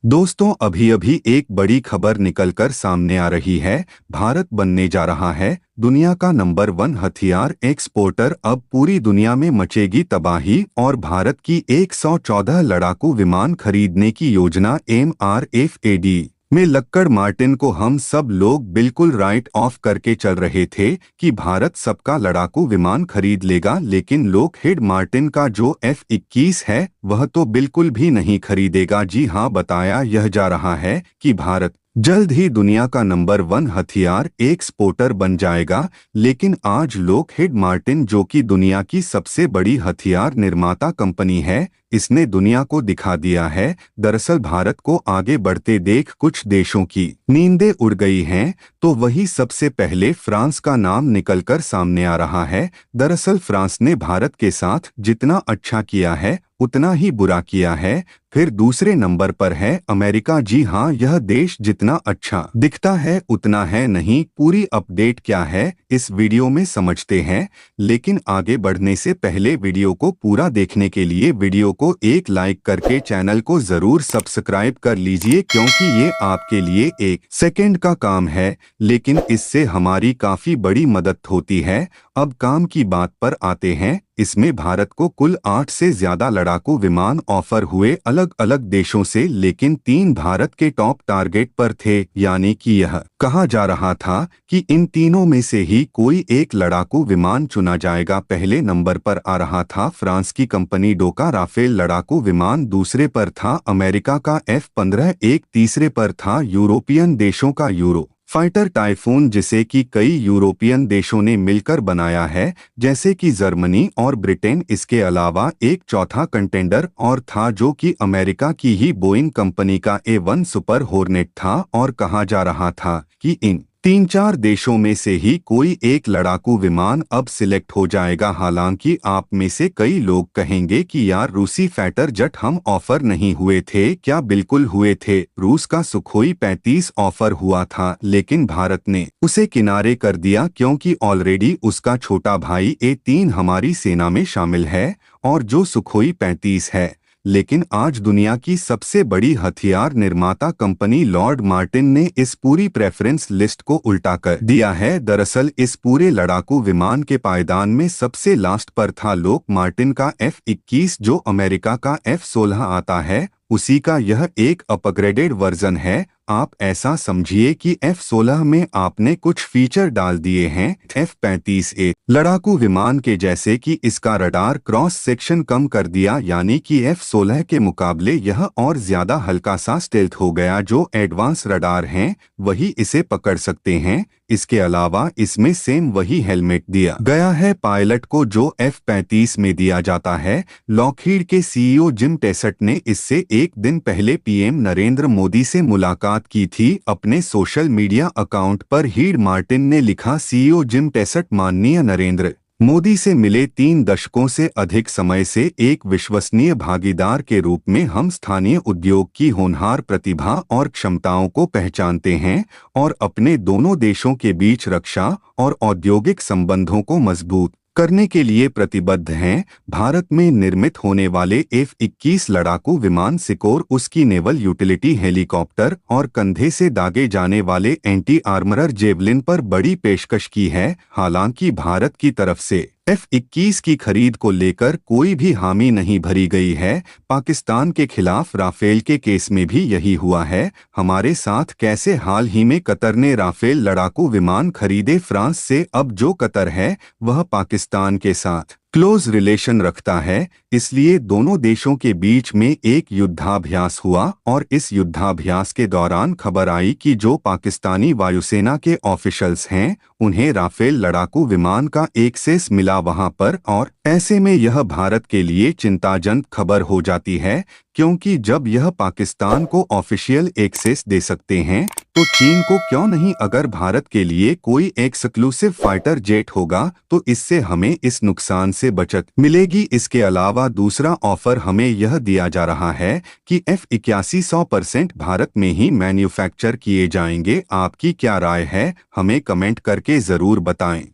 दोस्तों, अभी अभी एक बड़ी खबर निकलकर सामने आ रही है। भारत बनने जा रहा है दुनिया का नंबर 1 हथियार एक्सपोर्टर। अब पूरी दुनिया में मचेगी तबाही और भारत की 114 लड़ाकू विमान खरीदने की योजना। MRFAD में लक्कड़ मार्टिन को हम सब लोग बिल्कुल राइट ऑफ करके चल रहे थे कि भारत सबका लड़ाकू विमान खरीद लेगा, लेकिन लॉकहीड मार्टिन का जो F-21 है वह तो बिल्कुल भी नहीं खरीदेगा। जी हाँ, बताया यह जा रहा है कि भारत जल्द ही दुनिया का नंबर 1 हथियार एक्सपोर्टर बन जाएगा। लेकिन आज लॉकहीड मार्टिन, जो कि दुनिया की सबसे बड़ी हथियार निर्माता कंपनी है, इसने दुनिया को दिखा दिया है। दरअसल भारत को आगे बढ़ते देख कुछ देशों की नींदें उड़ गई हैं, तो वही सबसे पहले फ्रांस का नाम निकलकर सामने आ रहा है। दरअसल फ्रांस ने भारत के साथ जितना अच्छा किया है उतना ही बुरा किया है। फिर दूसरे नंबर पर है अमेरिका। जी हाँ, यह देश जितना अच्छा दिखता है उतना है नहीं। पूरी अपडेट क्या है इस वीडियो में समझते हैं, लेकिन आगे बढ़ने से पहले वीडियो को पूरा देखने के लिए वीडियो को एक लाइक करके चैनल को जरूर सब्सक्राइब कर लीजिए, क्योंकि ये आपके लिए एक सेकंड का काम है, लेकिन इससे हमारी काफी बड़ी मदद होती है। अब काम की बात पर आते हैं। इसमें भारत को कुल 8 से ज्यादा लड़ाकू विमान ऑफर हुए अलग अलग देशों से, लेकिन 3 भारत के टॉप टारगेट पर थे। यानी कि यह कहा जा रहा था कि इन तीनों में से ही कोई एक लड़ाकू विमान चुना जाएगा। पहले नंबर पर आ रहा था फ्रांस की कंपनी डोका राफेल लड़ाकू विमान, दूसरे पर था अमेरिका का F-15, एक तीसरे पर था यूरोपियन देशों का यूरो फाइटर टाइफून, जिसे कि कई यूरोपियन देशों ने मिलकर बनाया है, जैसे कि जर्मनी और ब्रिटेन। इसके अलावा एक चौथा कंटेंडर और था, जो कि अमेरिका की ही बोइंग कंपनी का A-1 सुपर हॉर्नेट था, और कहा जा रहा था कि इन 3-4 देशों में से ही कोई एक लड़ाकू विमान अब सिलेक्ट हो जाएगा। हालांकि आप में से कई लोग कहेंगे कि यार, रूसी फाइटर जेट हम ऑफर नहीं हुए थे क्या? बिल्कुल हुए थे। रूस का सुखोई 35 ऑफर हुआ था, लेकिन भारत ने उसे किनारे कर दिया, क्योंकि ऑलरेडी उसका छोटा भाई A-3 हमारी सेना में शामिल है, और जो सुखोई 35 है। लेकिन आज दुनिया की सबसे बड़ी हथियार निर्माता कंपनी लॉर्ड मार्टिन ने इस पूरी प्रेफरेंस लिस्ट को उल्टा कर दिया है। दरअसल इस पूरे लड़ाकू विमान के पायदान में सबसे लास्ट पर था लॉक मार्टिन का F-21, जो अमेरिका का F-16 आता है, उसी का यह एक अपग्रेडेड वर्जन है। आप ऐसा समझिए कि F-16 में आपने कुछ फीचर डाल दिए हैं F-35A लड़ाकू विमान के, जैसे कि इसका रडार क्रॉस सेक्शन कम कर दिया, यानी कि F-16 के मुकाबले यह और ज्यादा हल्का सा स्टेल्थ हो गया। जो एडवांस रडार हैं वही इसे पकड़ सकते हैं। इसके अलावा इसमें सेम वही हेलमेट दिया गया है पायलट को जो F-35 में दिया जाता है। लॉकहीड के CEO जिम टेसट ने इससे एक दिन पहले PM नरेंद्र मोदी से मुलाकात की थी। अपने सोशल मीडिया अकाउंट पर हीड मार्टिन ने लिखा, CEO जिम टेसट माननीय नरेंद्र मोदी से मिले। 3 दशकों से अधिक समय से एक विश्वसनीय भागीदार के रूप में हम स्थानीय उद्योग की होनहार प्रतिभा और क्षमताओं को पहचानते हैं और अपने दोनों देशों के बीच रक्षा और औद्योगिक संबंधों को मजबूत करने के लिए प्रतिबद्ध हैं। भारत में निर्मित होने वाले F-21 लड़ाकू विमान सिकोर, उसकी नेवल यूटिलिटी हेलीकॉप्टर और कंधे से दागे जाने वाले एंटी आर्मरर जेवलिन पर बड़ी पेशकश की है। हालांकि भारत की तरफ से F-21 की खरीद को लेकर कोई भी हामी नहीं भरी गई है। पाकिस्तान के खिलाफ राफेल के केस में भी यही हुआ है। हमारे साथ कैसे हाल ही में कतर ने राफेल लड़ाकू विमान खरीदे फ्रांस से। अब जो कतर है वह पाकिस्तान के साथ क्लोज रिलेशन रखता है, इसलिए दोनों देशों के बीच में एक युद्धाभ्यास हुआ, और इस युद्धाभ्यास के दौरान खबर आई कि जो पाकिस्तानी वायुसेना के ऑफिशियल्स हैं उन्हें राफेल लड़ाकू विमान का एक्सेस मिला वहां पर। और ऐसे में यह भारत के लिए चिंताजनक खबर हो जाती है, क्योंकि जब यह पाकिस्तान को ऑफिशियल एक्सेस दे सकते हैं तो चीन को क्यों नहीं? अगर भारत के लिए कोई एक्सक्लूसिव फाइटर जेट होगा तो इससे हमें इस नुकसान से बचत मिलेगी। इसके अलावा दूसरा ऑफर हमें यह दिया जा रहा है कि F-81 100% भारत में ही मैन्युफैक्चर किए जाएंगे। आपकी क्या राय है? हमें कमेंट करके जरूर बताएं।